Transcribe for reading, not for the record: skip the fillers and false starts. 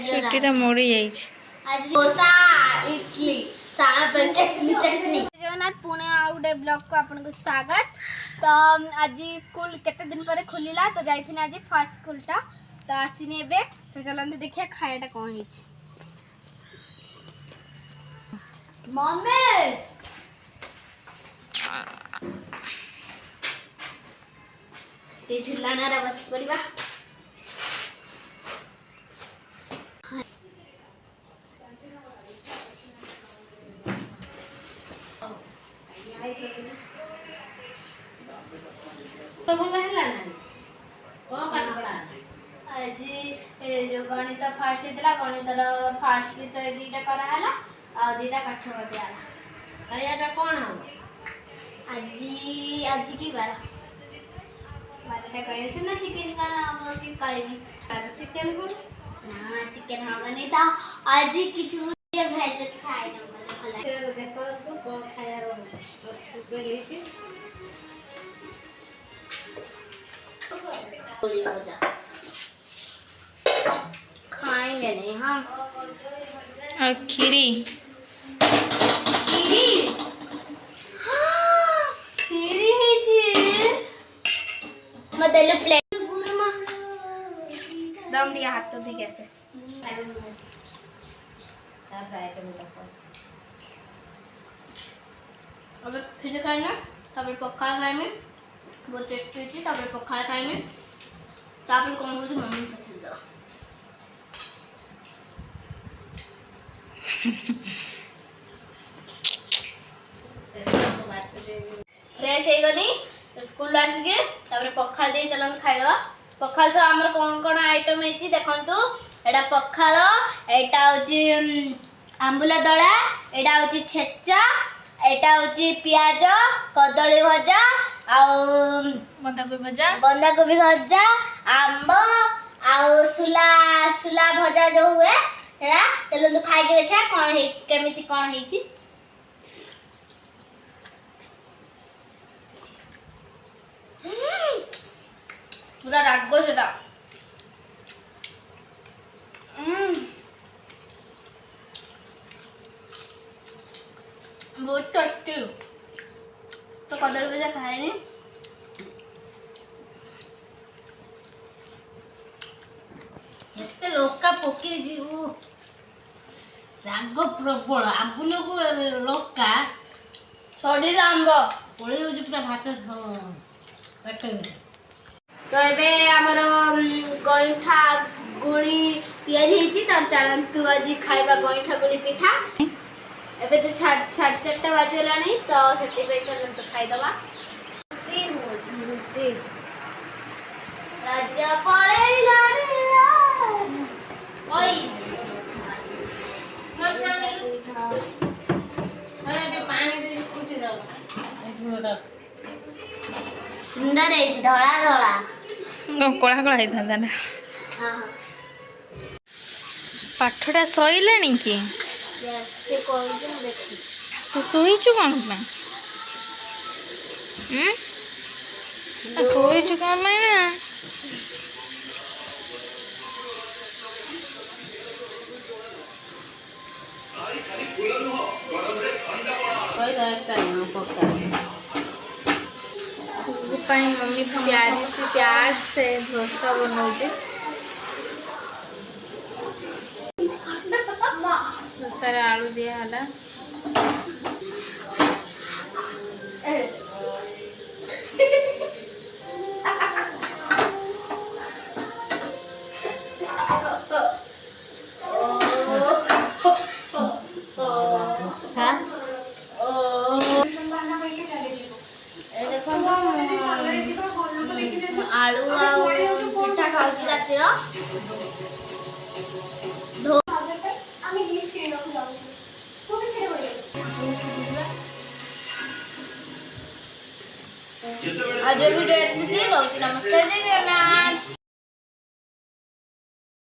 छुट्टी मोड़ी आज डोसा इडली सारा पर चटनी चटनी जगन्नाथ पुणे आ गोटे ब्लॉग को आपन को स्वागत। तो आज स्कूल केते दिन पर खुलिला तो जाइथिन आज फर्स्ट स्कूलटा तो आसीनी एबे तो चलंते देखिया खायाटा कोन हिच। मम्मी ते झुलाना रे बस पड़ीबा तो बोला है ना कौन पाठ पढ़ा आज जो गणित फास्ट हेतला गणितर फास्ट विषय दीटा करा हला आ दीटा पाठ दिया हला खायाटा कोन हो आज की बार बारटा कहै से ना चिकन का हम की कहबी चिकन को ना चिकन हम नहीं था आज किछु भेज खाइ न भला चलो देखो तो कौन खाया रो तो लीची खाएंगे नहीं हम और खीरी खीरी हाँ खीरी है जी मतलब प्लेट गुरमा दम दिया हाथ तो दी कैसे अब फिर खाएंगे तब पखाड़ खाएंगे बहुत टेस्टी होची तब पखाड़ खाएंगे तब कौन हो जो मम्मी पसंद है फ्रेश है गनी स्कूल आसी के तब पखाड़ दे चलन खाइदवा पखाड़ से हमर कोन कोन आइटम है देखंतु एटा पखाड़ एटा होची आंबुला दळा एटा होची छेचा एटा होची प्याज कदली भजा आउ बंधा गोभी भजा आंब आउ सुला भजा जो हुए हेरा चलो तो खाइ के देखा कोन है केमिति कोन हेची पूरा रागो सेटा बहुत टेस्टी तो कदली भजा खाएनी एते लोका पकी जीव राग प्रबल आंबुल को लोका सड़ी आंब पड़ी हो पूरा भात पेट तो एबे हमर गइठा गुड़ी तयारी हेची तार चलंतु आज खाइबा गइठा गुड़ी पिठा एबे तो 4:30 बाजलानी तो सेति पे चलंतु खाइ दबा ती होची राजा पळेला रे ओई पानी दे फुटी जाओ एक मिनट सुंदर है धड़ा धड़ा कला कला होता ना हां पाठटा सइलानी कि यस से कहू जे देखि तू सोईचु कौन पे सोईचु कौन पे ना कोई रहता है पक्का मम्मी प्याज से डोसा बनाऊे सारा आलू दिया हला डोसा देखो आलू आउ पिठा खाउची रातिर আমি গিফট কিনে রাখো যাও তুমি ছেড়ে হয়ে आज वीडियो एतिकी रहउची नमस्कार जय जगन्नाथ।